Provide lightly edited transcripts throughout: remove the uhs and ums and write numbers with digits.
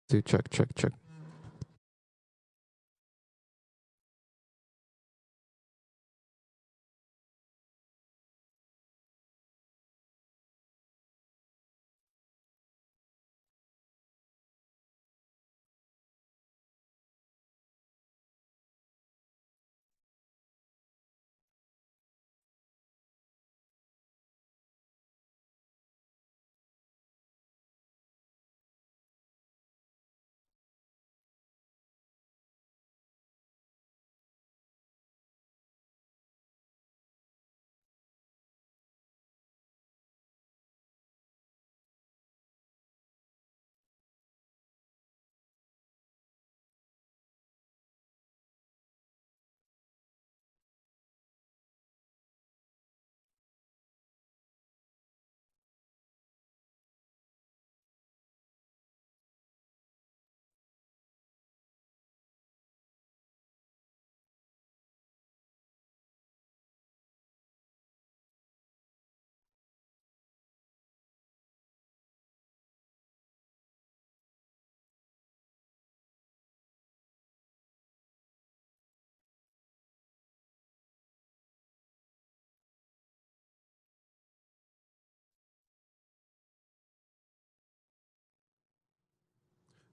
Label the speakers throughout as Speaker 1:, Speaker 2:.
Speaker 1: Do check, check, check.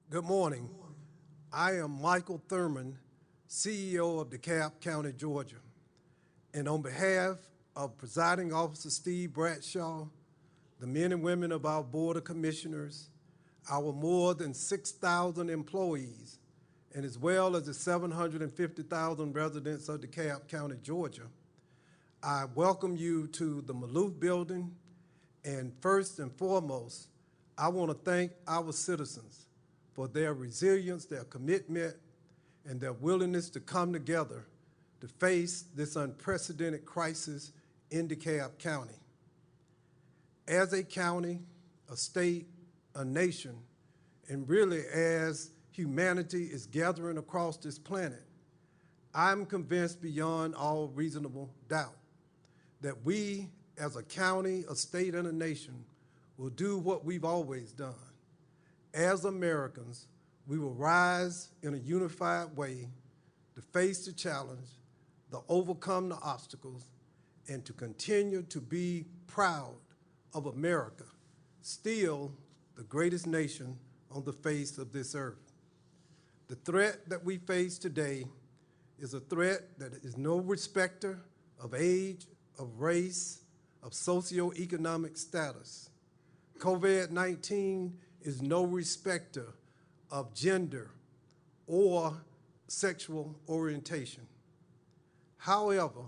Speaker 2: Good morning. I am Michael Thurmond, CEO of DeKalb County, Georgia. And on behalf of Presiding Officer Steve Bradshaw, the men and women of our Board of Commissioners, our more than 6,000 employees, and as well as the 750,000 residents of DeKalb County, Georgia, I welcome you to the Maloof Building. And first and foremost, I want to thank our citizens for their resilience, their commitment, and their willingness to come together to face this unprecedented crisis in DeKalb County. As a county, a state, a nation, and really as humanity is gathering across this planet, I'm convinced beyond all reasonable doubt that we as a county, a state, and a nation will do what we've always done. As Americans, we will rise in a unified way to face the challenge, to overcome the obstacles, and to continue to be proud of America, still the greatest nation on the face of this earth. The threat that we face today is a threat that is no respecter of age, of race, of socioeconomic status. COVID-19 is no respecter of gender or sexual orientation. However,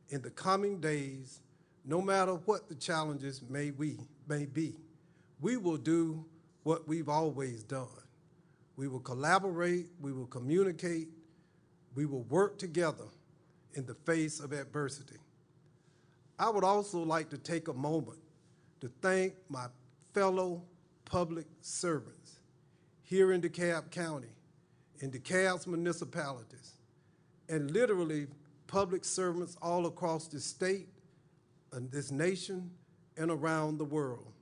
Speaker 2: in the coming days, no matter what the challenges may be, we will do what we've always done. We will collaborate, we will communicate, we will work together in the face of adversity. I would also like to take a moment to thank my fellow public servants here in DeKalb County, in DeKalb's municipalities, and literally public servants all across this state, and this nation, and around the world.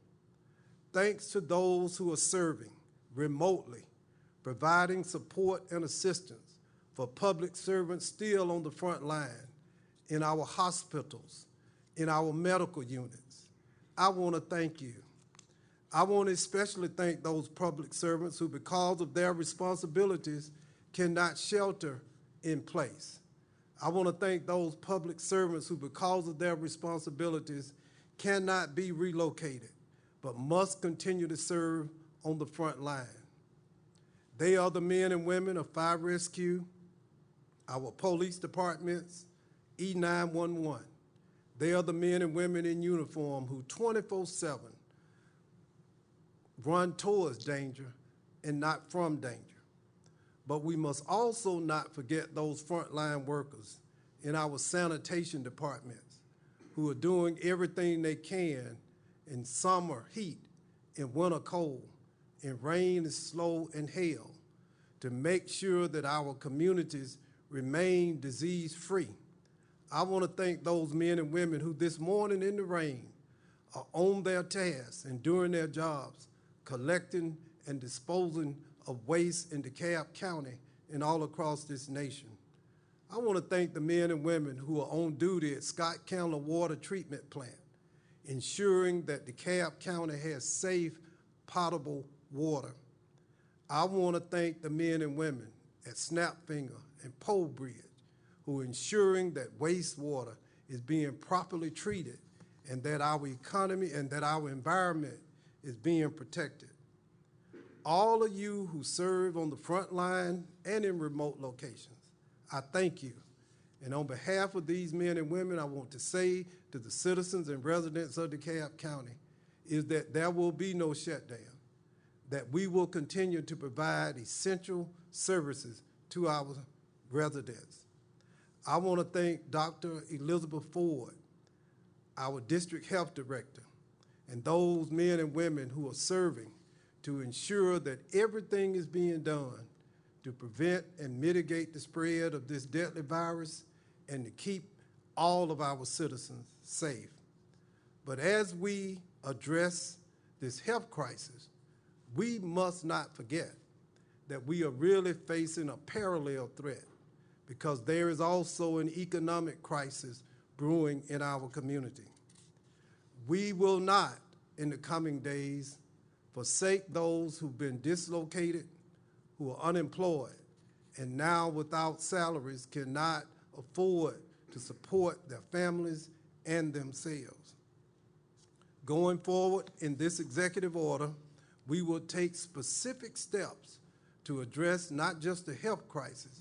Speaker 2: Thanks to those who are serving remotely, providing support and assistance for public servants still on the front line, in our hospitals, in our medical units. I want to thank you. I want to especially thank those public servants who, because of their responsibilities, cannot shelter in place. I want to thank those public servants who, because of their responsibilities, cannot be relocated, but must continue to serve on the front line. They are the men and women of Fire Rescue, our police departments, E911. They are the men and women in uniform who 24/7 run towards danger and not from danger. But we must also not forget those frontline workers in our sanitation departments who are doing everything they can in summer heat, in winter cold, in rain and snow and hail to make sure that our communities remain disease-free. I want to thank those men and women who this morning in the rain are on their tasks and doing their jobs, collecting and disposing of waste in DeKalb County and all across this nation. I want to thank the men and women who are on duty at Scott County Water Treatment Plant, ensuring that DeKalb County has safe, potable water. I want to thank the men and women at Snapfinger and Pole Bridge who are ensuring that wastewater is being properly treated and that our economy and that our environment is being protected. All of you who serve on the front line and in remote locations, I thank you. And on behalf of these men and women, I want to say to the citizens and residents of DeKalb County is that there will be no shutdown, that we will continue to provide essential services to our residents. I want to thank Dr. Elizabeth Ford, our district health director, and those men and women who are serving to ensure that everything is being done to prevent and mitigate the spread of this deadly virus and to keep all of our citizens safe. But as we address this health crisis, we must not forget that we are really facing a parallel threat because there is also an economic crisis brewing in our community. We will not, in the coming days, forsake those who've been dislocated, who are unemployed, and now without salaries cannot afford to support their families and themselves. Going forward in this executive order, we will take specific steps to address not just the health crisis,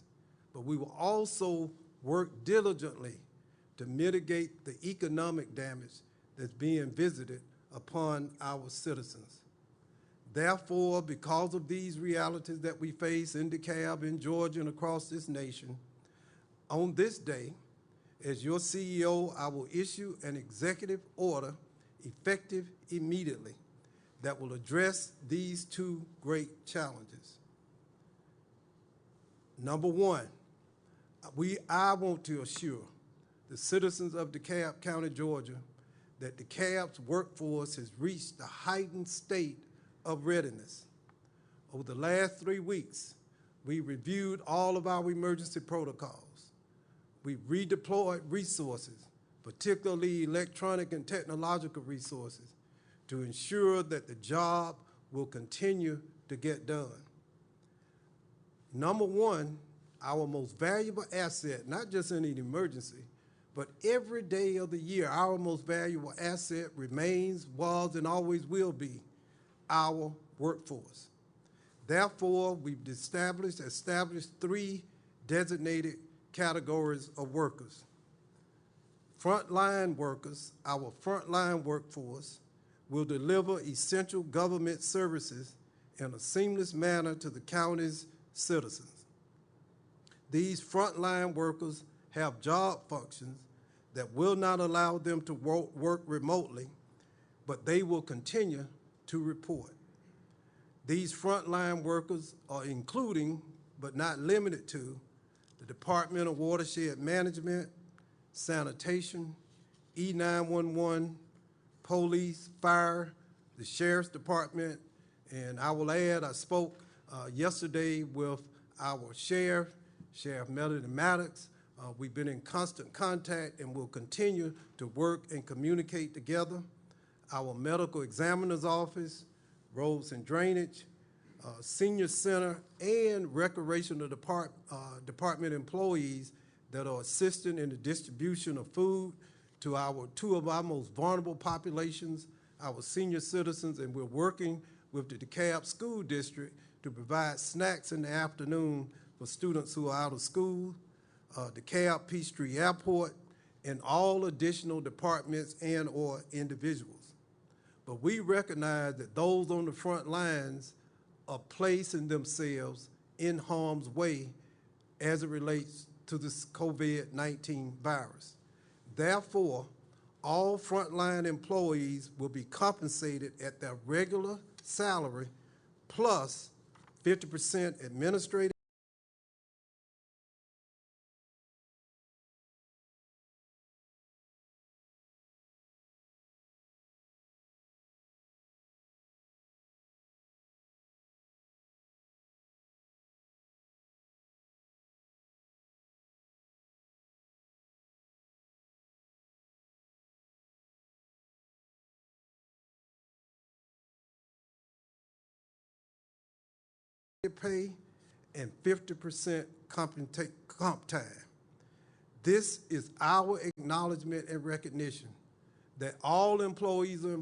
Speaker 2: but we will also work diligently to mitigate the economic damage that's being visited upon our citizens. Therefore, because of these realities that we face in DeKalb, in Georgia, and across this nation, on this day, as your CEO, I will issue an executive order effective immediately that will address these two great challenges. Number one, I want to assure the citizens of DeKalb County, Georgia, that DeKalb's workforce has reached a heightened state of readiness. Over the last 3 weeks, we reviewed all of our emergency protocols. We redeployed resources, particularly electronic and technological resources, to ensure that the job will continue to get done. Number one, our most valuable asset, not just in an emergency, but every day of the year, our most valuable asset remains, was, and always will be our workforce. Therefore, we've established 3 designated categories of workers. Frontline workers, our frontline workforce, will deliver essential government services in a seamless manner to the county's citizens. These frontline workers have job functions that will not allow them to work remotely, but they will continue to report. These frontline workers are including, but not limited to, the Department of Watershed Management, Sanitation, E911, police, fire, the Sheriff's Department, and I will add, I spoke yesterday with our Sheriff Melody Maddox. We've been in constant contact and will continue to work and communicate together. Our Medical Examiner's Office, Roads and Drainage, Senior Center, and Recreational Department employees that are assisting in the distribution of food to two of our most vulnerable populations, our senior citizens, and we're working with the DeKalb School District to provide snacks in the afternoon for students who are out of school, DeKalb Peachtree Airport, and all additional departments and or individuals. But we recognize that those on the front lines are placing themselves in harm's way as it relates to this COVID-19 virus. Therefore, all frontline employees will be compensated at their regular salary plus 50% administrative pay and 50% comp time. This is our acknowledgement and recognition that all employees are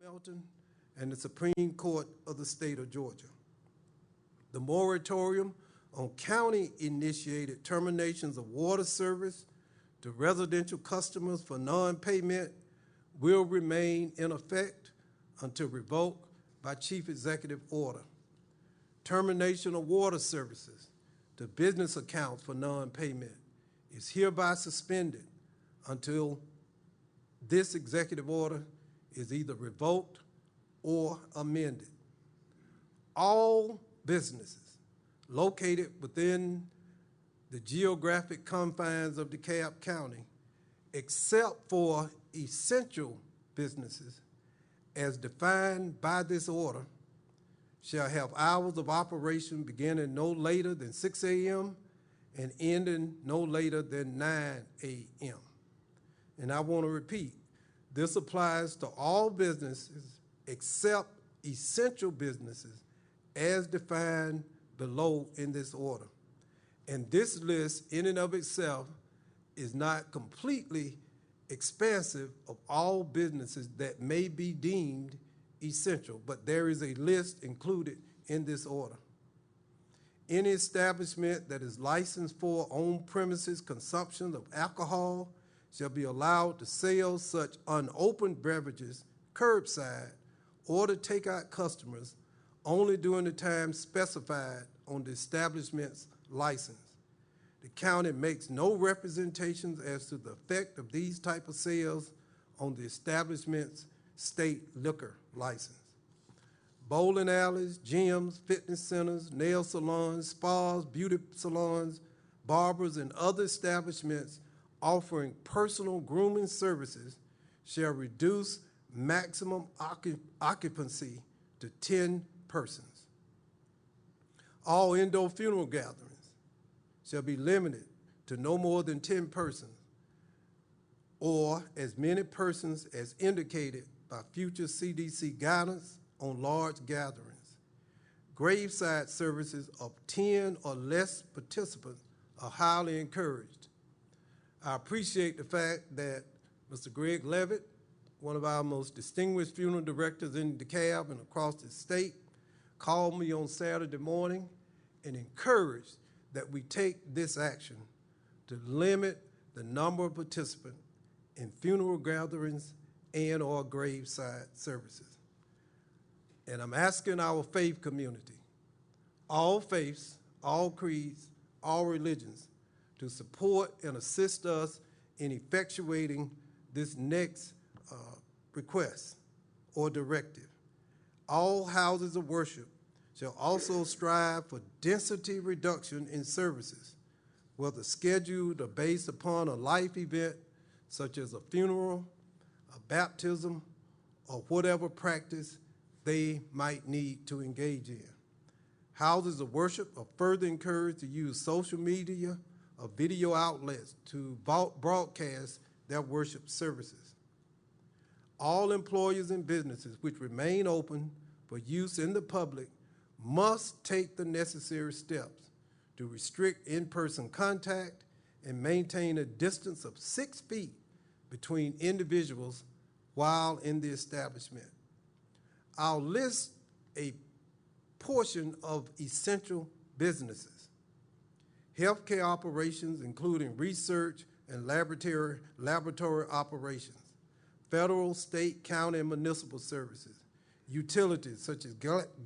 Speaker 2: Melton, and the Supreme Court of the state of Georgia. The moratorium on county-initiated terminations of water service to residential customers for non-payment will remain in effect until revoked by Chief Executive Order. Termination of water services to business accounts for non-payment is hereby suspended until this executive order is either revoked or amended. All businesses located within the geographic confines of DeKalb County, except for essential businesses as defined by this order, shall have hours of operation beginning no later than 6 a.m. and ending no later than 9 a.m. And I want to repeat, this applies to all businesses except essential businesses as defined below in this order. And this list in and of itself is not completely expansive of all businesses that may be deemed essential, but there is a list included in this order. Any establishment that is licensed for on-premises consumption of alcohol shall be allowed to sell such unopened beverages curbside or to take out customers only during the time specified on the establishment's license. The county makes no representations as to the effect of these type of sales on the establishment's state liquor license. Bowling alleys, gyms, fitness centers, nail salons, spas, beauty salons, barbers, and other establishments offering personal grooming services shall reduce maximum occupancy to 10 persons. All indoor funeral gatherings shall be limited to no more than 10 persons or as many persons as indicated by future CDC guidance on large gatherings. Graveside services of 10 or less participants are highly encouraged. I appreciate the fact that Mr. Greg Levitt, one of our most distinguished funeral directors in DeKalb and across the state, called me on Saturday morning and encouraged that we take this action to limit the number of participants in funeral gatherings and or graveside services. And I'm asking our faith community, all faiths, all creeds, all religions, to support and assist us in effectuating this next request or directive. All houses of worship shall also strive for density reduction in services, whether scheduled or based upon a life event such as a funeral, a baptism, or whatever practice they might need to engage in. Houses of worship are further encouraged to use social media or video outlets to broadcast their worship services. All employers and businesses which remain open for use in the public must take the necessary steps to restrict in-person contact and maintain a distance of 6 feet between individuals while in the establishment. I'll list a portion of essential businesses. Healthcare operations, including research and laboratory operations, federal, state, county, and municipal services, utilities such as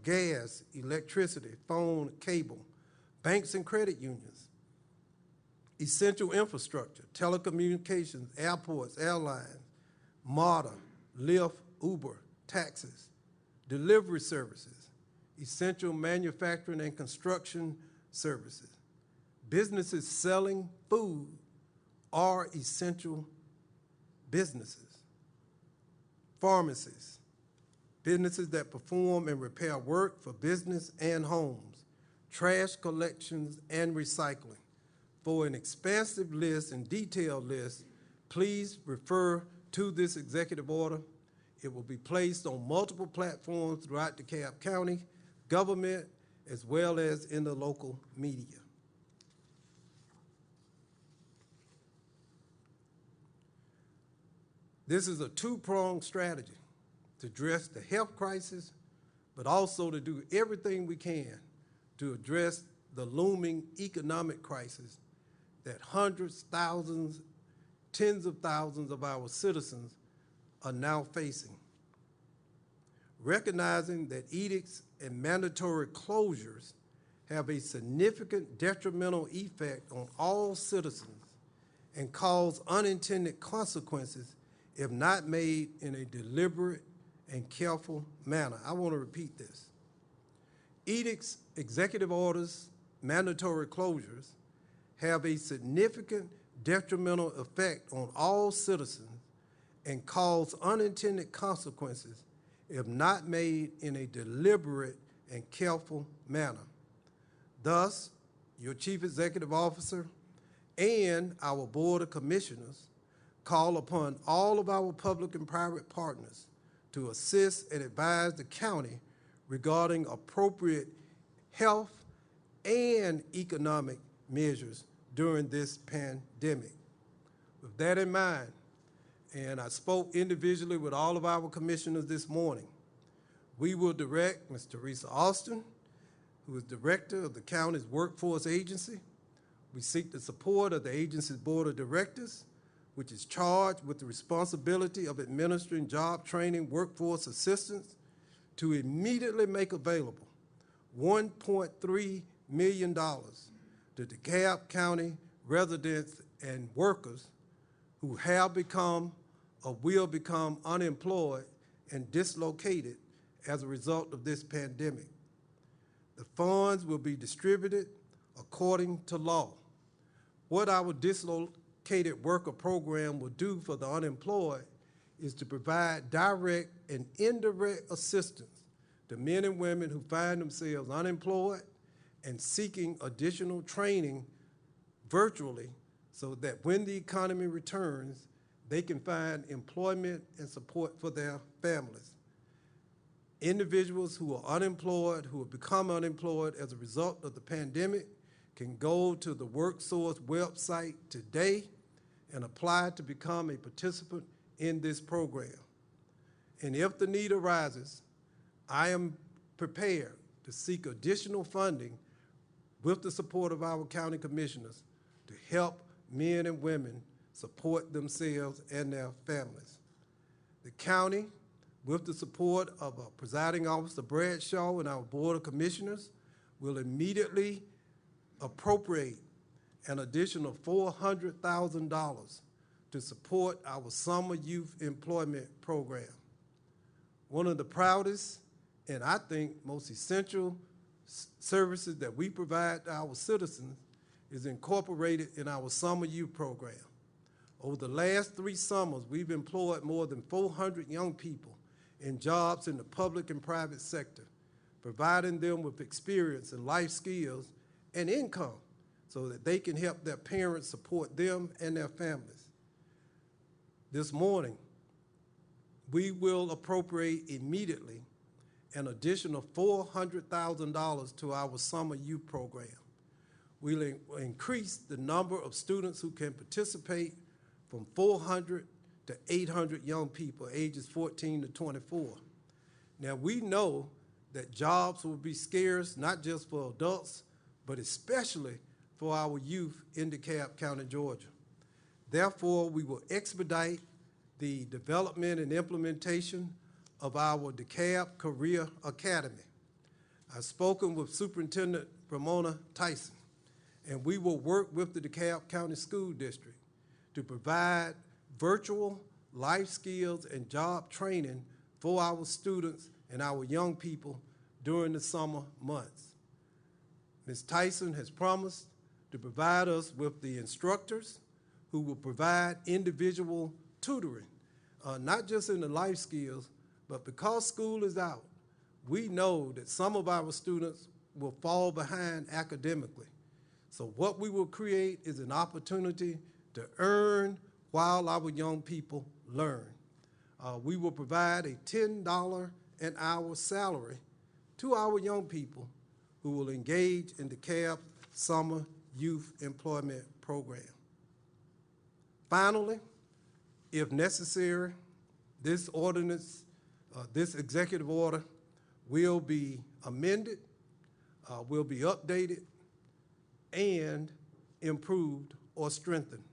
Speaker 2: gas, electricity, phone, cable, banks and credit unions, essential infrastructure, telecommunications, airports, airlines, MARTA, Lyft, Uber, taxis, delivery services, essential manufacturing and construction services. Businesses selling food are essential businesses. Pharmacies, businesses that perform and repair work for business and homes, trash collections and recycling. For an expansive list and detailed list, please refer to this executive order. It will be placed on multiple platforms throughout DeKalb County government as well as in the local media. This is a two-pronged strategy to address the health crisis, but also to do everything we can to address the looming economic crisis that hundreds, thousands, tens of thousands of our citizens are now facing. Recognizing that edicts and mandatory closures have a significant detrimental effect on all citizens and cause unintended consequences if not made in a deliberate and careful manner. I want to repeat this. Edicts, executive orders, mandatory closures have a significant detrimental effect on all citizens and cause unintended consequences if not made in a deliberate and careful manner. Thus, your Chief Executive Officer and our Board of Commissioners call upon all of our public and private partners to assist and advise the county regarding appropriate health and economic measures during this pandemic. With that in mind, and I spoke individually with all of our commissioners this morning, we will direct Ms. Teresa Austin, who is Director of the county's Workforce Agency. We seek the support of the agency's Board of Directors, which is charged with the responsibility of administering job training workforce assistance, to immediately make available $1.3 million to DeKalb County residents and workers who have become or will become unemployed and dislocated as a result of this pandemic. The funds will be distributed according to law. What our dislocated worker program will do for the unemployed is to provide direct and indirect assistance to men and women who find themselves unemployed and seeking additional training virtually so that when the economy returns, they can find employment and support for their families. Individuals who are unemployed, who have become unemployed as a result of the pandemic, can go to the WorkSource website today and apply to become a participant in this program. And if the need arises, I am prepared to seek additional funding with the support of our county commissioners to help men and women support themselves and their families. The county, with the support of Presiding Officer Bradshaw and our Board of Commissioners, will immediately appropriate an additional $400,000 to support our summer youth employment program. One of the proudest and I think most essential services that we provide to our citizens is incorporated in our summer youth program. Over the last 3 summers, we've employed more than 400 young people in jobs in the public and private sector, providing them with experience and life skills and income so that they can help their parents support them and their families. This morning, we will appropriate immediately an additional $400,000 to our summer youth program. We'll increase the number of students who can participate from 400 to 800 young people ages 14 to 24. Now, we know that jobs will be scarce, not just for adults, but especially for our youth in DeKalb County, Georgia. Therefore, we will expedite the development and implementation of our DeKalb Career Academy. I've spoken with Superintendent Ramona Tyson, and we will work with the DeKalb County School District to provide virtual life skills and job training for our students and our young people during the summer months. Ms. Tyson has promised to provide us with the instructors who will provide individual tutoring, not just in the life skills, but because school is out, we know that some of our students will fall behind academically. So what we will create is an opportunity to earn while our young people learn. We will provide a $10 an hour salary to our young people who will engage in the DeKalb Summer Youth Employment Program. Finally, if necessary, this ordinance This executive order will be amended, will be updated, and improved or strengthened.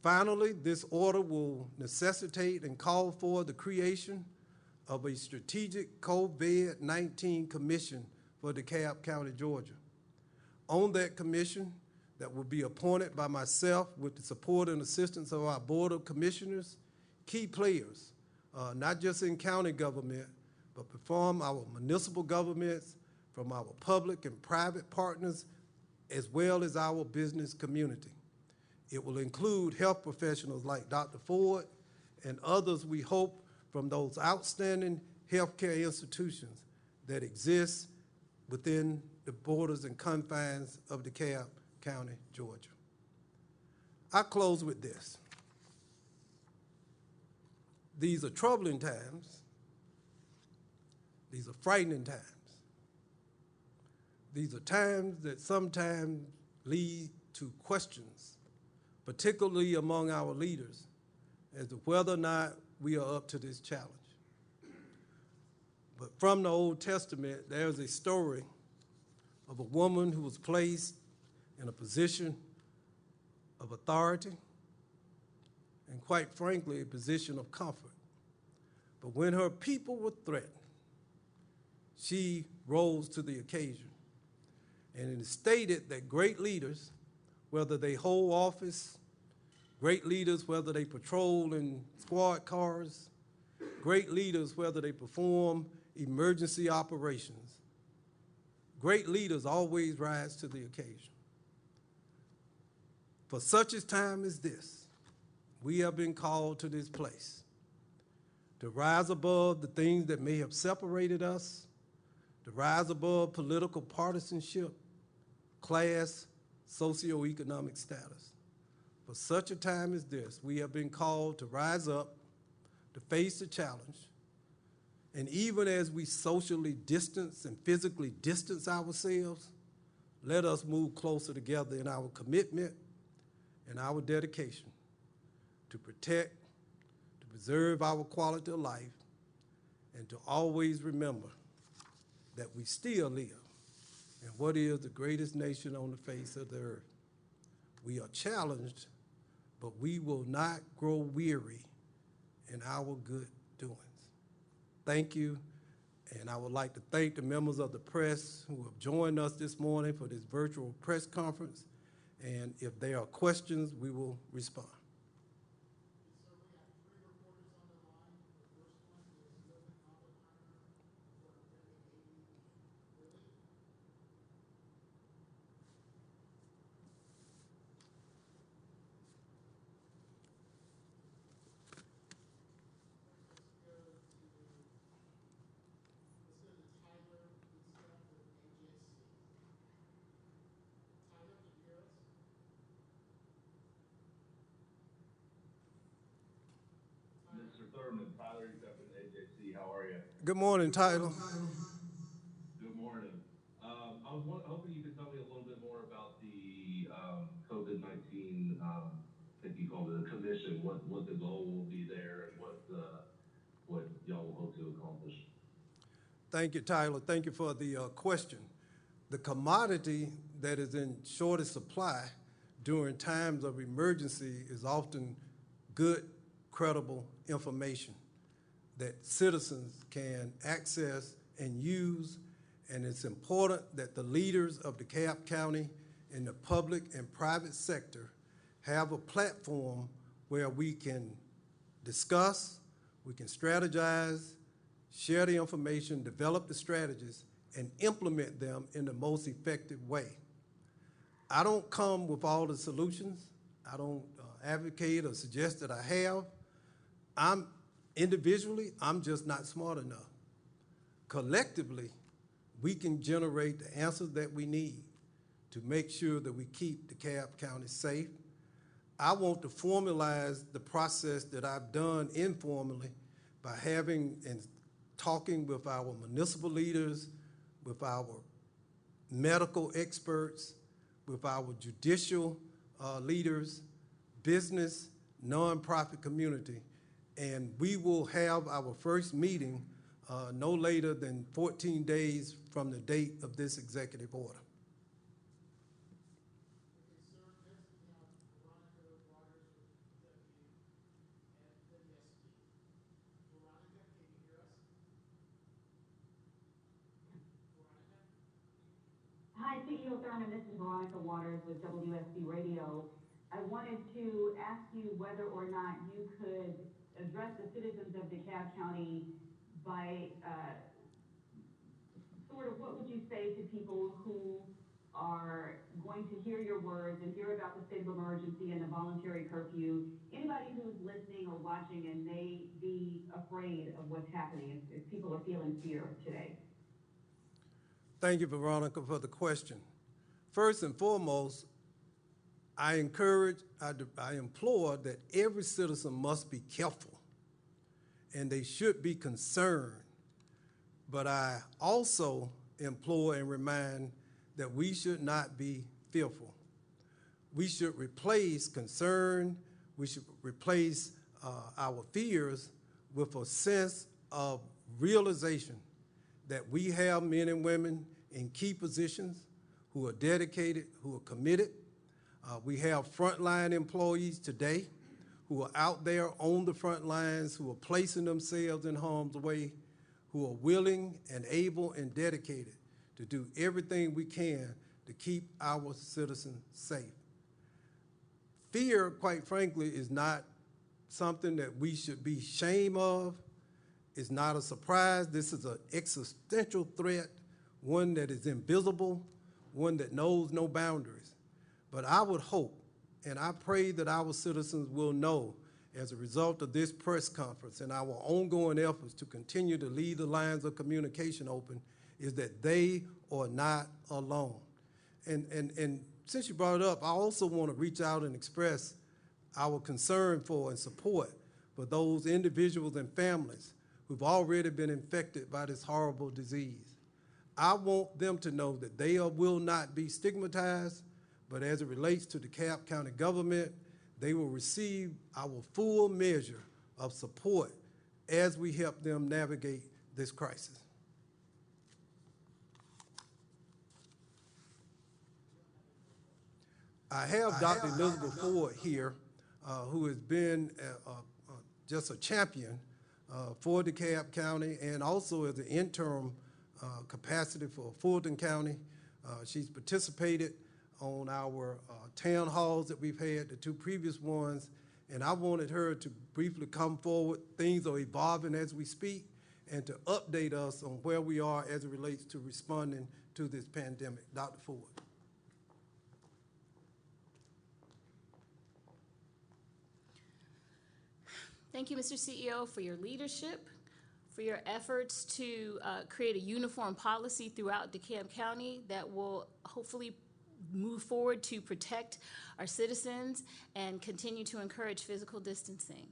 Speaker 2: Finally, this order will necessitate and call for the creation of a strategic COVID-19 commission for DeKalb County, Georgia. On that commission, that will be appointed by myself with the support and assistance of our Board of Commissioners, key players, not just in county government, but from our municipal governments, from our public and private partners, as well as our business community. It will include health professionals like Dr. Ford and others we hope from those outstanding healthcare institutions that exist within the borders and confines of DeKalb County, Georgia. I close with this. These are troubling times. These are frightening times. These are times that sometimes lead to questions, particularly among our leaders, as to whether or not we are up to this challenge. But from the Old Testament, there's a story of a woman who was placed in a position of authority and, quite frankly, a position of comfort. But when her people were threatened, she rose to the occasion. And it is stated that great leaders, whether they hold office, great leaders, whether they patrol in squad cars, great leaders, whether they perform emergency operations, great leaders always rise to the occasion. For such a time as this, we have been called to this place to rise above the things that may have separated us, to rise above political partisanship, class, socioeconomic status. For such a time as this, we have been called to rise up, to face the challenge, and even as we socially distance and physically distance ourselves, let us move closer together in our commitment and our dedication to protect, to preserve our quality of life, and to always remember that we still live in what is the greatest nation on the face of the earth. We are challenged, but we will not grow weary in our good doings. Thank you, and I would like to thank the members of the press who have joined us this morning for this virtual press conference, and if there are questions, we will respond.
Speaker 1: Mr. Thurmond, Tyler, he's up in AJC. How are you?
Speaker 2: Good morning, Tyler.
Speaker 1: Good morning. I was hoping you could tell me a little bit more about the COVID-19, I think you called it a commission, what the goal will be there and what y'all will hope to accomplish.
Speaker 2: Thank you, Tyler. Thank you for the question. The commodity that is in shortest supply during times of emergency is often good, credible information that citizens can access and use, and it's important that the leaders of DeKalb County in the public and private sector have a platform where we can discuss, we can strategize, share the information, develop the strategies, and implement them in the most effective way. I don't come with all the solutions. I don't advocate or suggest that I have. Individually, I'm just not smart enough. Collectively, we can generate the answers that we need to make sure that we keep DeKalb County safe. I want to formalize the process that I've done informally by having and talking with our municipal leaders, with our medical experts, with our judicial leaders, business, nonprofit community, And we will have our first meeting no later than 14 days from the date of this executive order.
Speaker 3: Hi, CEO Thurmond. This is Veronica Waters with WSB Radio. I wanted to ask you whether or not you could address the citizens of DeKalb County by sort of what would you say to people who are going to hear your words and hear about the state of emergency and the voluntary curfew? Anybody who's listening or watching and may be afraid of what's happening, if people are feeling fear today.
Speaker 2: Thank you, Veronica, for the question. First and foremost, I implore that every citizen must be careful and they should be concerned. But I also implore and remind that we should not be fearful. We should replace concern, we should replace our fears with a sense of realization that we have men and women in key positions who are dedicated, who are committed. We have frontline employees today who are out there on the front lines, who are placing themselves in harm's way, who are willing and able and dedicated to do everything we can to keep our citizens safe. Fear, quite frankly, is not something that we should be ashamed of. It's not a surprise. This is an existential threat, one that is invisible, one that knows no boundaries. But I would hope, and I pray that our citizens will know, as a result of this press conference and our ongoing efforts to continue to leave the lines of communication open, is that they are not alone. And since you brought it up, I also want to reach out and express our concern for and support for those individuals and families who've already been infected by this horrible disease. I want them to know that they will not be stigmatized, but as it relates to the DeKalb County government, they will receive our full measure of support as we help them navigate this crisis. I have Dr. Elizabeth Ford here, who has been just a champion for DeKalb County and also as an interim capacity for Fulton County. She's participated on our town halls that we've had, the two previous ones, and I wanted her to briefly come forward. Things are evolving as we speak, and to update us on where we are as it relates to responding to this pandemic. Dr. Ford.
Speaker 4: Thank you, Mr. CEO, for your leadership, for your efforts to create a uniform policy throughout DeKalb County that will hopefully move forward to protect our citizens and continue to encourage physical distancing.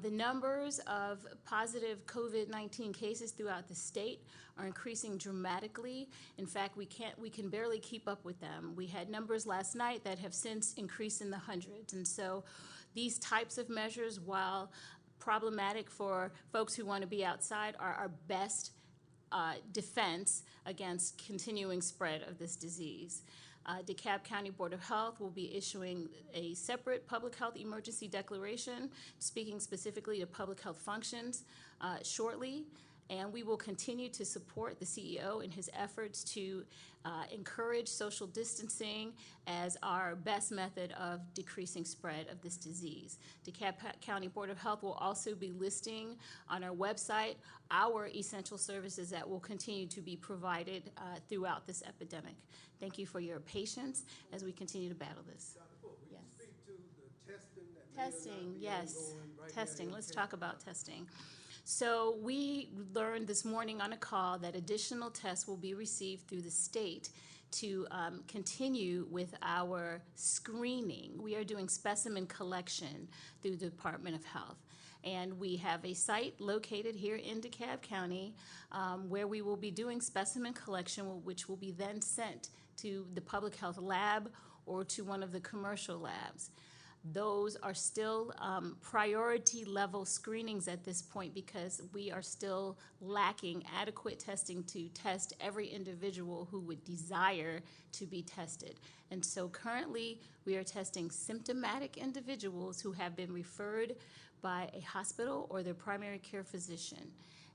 Speaker 4: The numbers of positive COVID-19 cases throughout the state are increasing dramatically. In fact, we can barely keep up with them. We had numbers last night that have since increased in the hundreds. And so these types of measures, while problematic for folks who want to be outside, are our best defense against continuing spread of this disease. DeKalb County Board of Health will be issuing a separate public health emergency declaration, speaking specifically to public health functions shortly. And we will continue to support the CEO in his efforts to encourage social distancing as our best method of decreasing spread of this disease. DeKalb County Board of Health will also be listing on our website our essential services that will continue to be provided throughout this epidemic. Thank you for your patience as we continue to battle this.
Speaker 2: Dr. Ford, will you speak to the testing that
Speaker 4: Testing, yes. Testing. Let's talk about testing. So we learned this morning on a call that additional tests will be received through the state to continue with our screening. We are doing specimen collection through the Department of Health. And we have a site located here in DeKalb County where we will be doing specimen collection, which will be then sent to the public health lab or to one of the commercial labs. Those are still priority level screenings at this point because we are still lacking adequate testing to test every individual who would desire to be tested. And so currently we are testing symptomatic individuals who have been referred by a hospital or their primary care physician.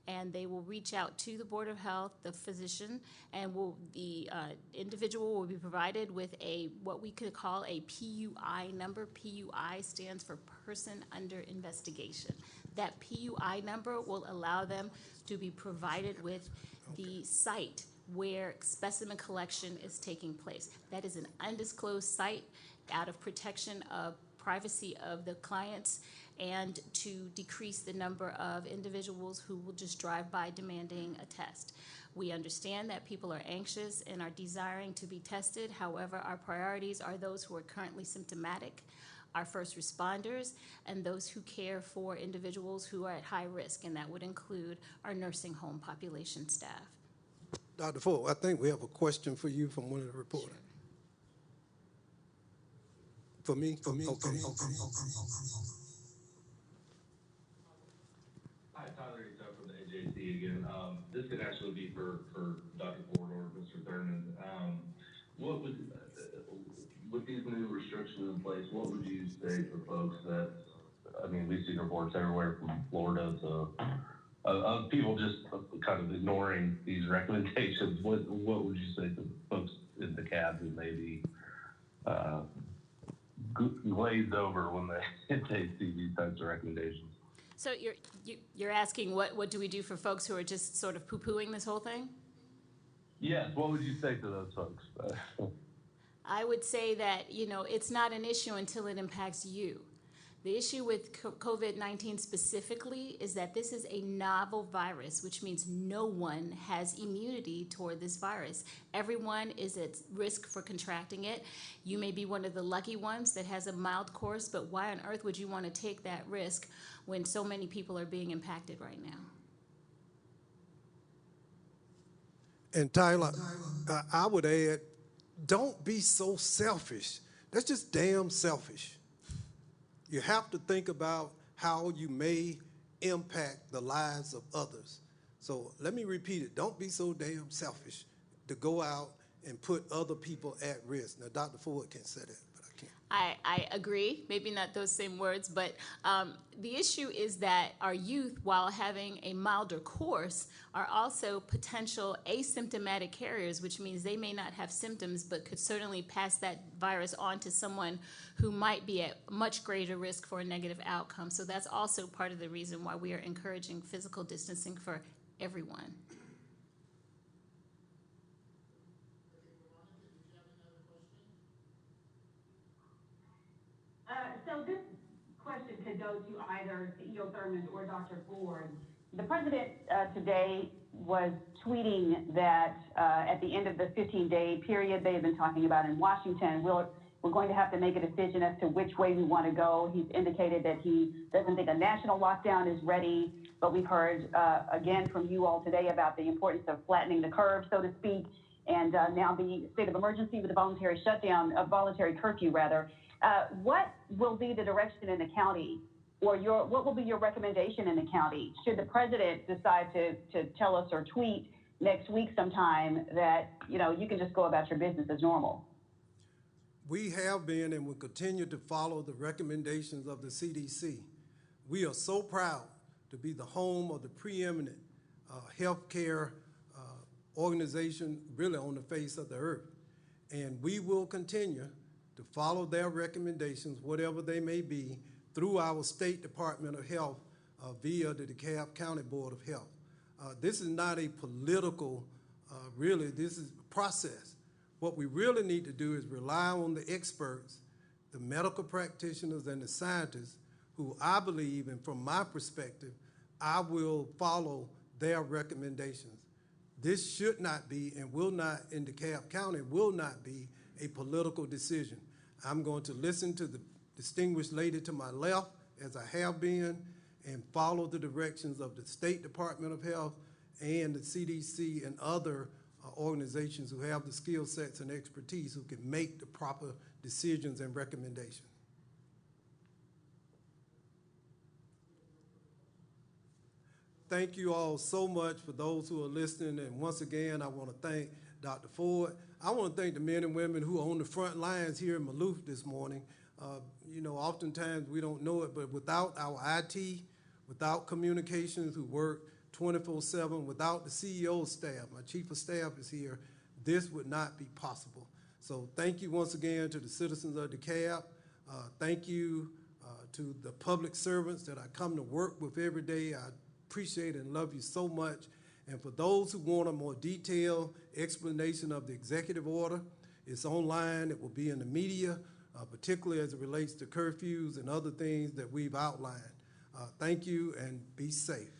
Speaker 4: And they will reach out to the Board of Health, the physician, and the individual will be provided with what we could call a PUI number. PUI stands for Person Under Investigation. That PUI number will allow them to be provided with the site where specimen collection is taking place. That is an undisclosed site out of protection of privacy of the clients and to decrease the number of individuals who will just drive by demanding a test. We understand that people are anxious and are desiring to be tested. However, our priorities are those who are currently symptomatic, our first responders, and those who care for individuals who are at high risk, and that would include our nursing home population staff.
Speaker 2: Dr. Ford, I think we have a question for you from one of the reporters.
Speaker 4: Sure.
Speaker 2: For me? Okay.
Speaker 1: Hi, Tyler Eaton from the AJC again. This could actually be for Dr. Ford or Mr. Thurmond. What would, with these new restrictions in place, what would you say to folks that, I mean, we see reports everywhere from Florida to of people just kind of ignoring these recommendations. What would you say to folks in the cab who may be glazed over when they see these types of recommendations?
Speaker 4: So you're asking what do we do for folks who are just sort of poo-pooing this whole thing?
Speaker 1: Yes, what would you say to those folks?
Speaker 4: I would say that, it's not an issue until it impacts you. The issue with COVID-19 specifically is that this is a novel virus, which means no one has immunity toward this virus. Everyone is at risk for contracting it. You may be one of the lucky ones that has a mild course, but why on earth would you want to take that risk when so many people are being impacted right now?
Speaker 2: And Tyler, I would add, don't be so selfish. That's just damn selfish. You have to think about how you may impact the lives of others. So let me repeat it. Don't be so damn selfish to go out and put other people at risk. Now, Dr. Ford can say that, but I can't.
Speaker 4: I agree, maybe not those same words, but the issue is that our youth, while having a milder course, are also potential asymptomatic carriers, which means they may not have symptoms but could certainly pass that virus on to someone who might be at much greater risk for a negative outcome. So that's also part of the reason why we are encouraging physical distancing for everyone.
Speaker 3: So this question could go to either CEO Thurmond or Dr. Ford. The president today was tweeting that at the end of the 15-day period they have been talking about in Washington, we're going to have to make a decision as to which way we want to go. He's indicated that he doesn't think a national lockdown is ready, but we've heard again from you all today about the importance of flattening the curve, so to speak, and now the state of emergency with a voluntary shutdown, a voluntary curfew rather. What will be the direction in the county, or what will be your recommendation in the county? Should the president decide to tell us or tweet next week sometime that, you can just go about your business as normal?
Speaker 2: We have been and will continue to follow the recommendations of the CDC. We are so proud to be the home of the preeminent healthcare organization really on the face of the earth. And we will continue to follow their recommendations, whatever they may be, through our State Department of Health via the DeKalb County Board of Health. This is not a political, this is a process. What we really need to do is rely on the experts, the medical practitioners and the scientists who I believe, and from my perspective, I will follow their recommendations. This should not be and will not, in DeKalb County, will not be a political decision. I'm going to listen to the distinguished lady to my left, as I have been, and follow the directions of the State Department of Health and the CDC and other organizations who have the skill sets and expertise who can make the proper decisions and recommendations. thank you all so much for those who are listening. And once again, I want to thank Dr. Ford. I want to thank the men and women who are on the front lines here in Maloof this morning. You know, oftentimes we don't know it, but without our IT, without communications who work 24/7, without the CEO staff, my chief of staff is here, this would not be possible. So thank you once again to the citizens of DeKalb. Thank you to the public servants that I come to work with every day. I appreciate and love you so much. And for those who want a more detailed explanation of the executive order, it's online. It will be in the media, particularly as it relates to curfews and other things that we've outlined. Thank you and be safe.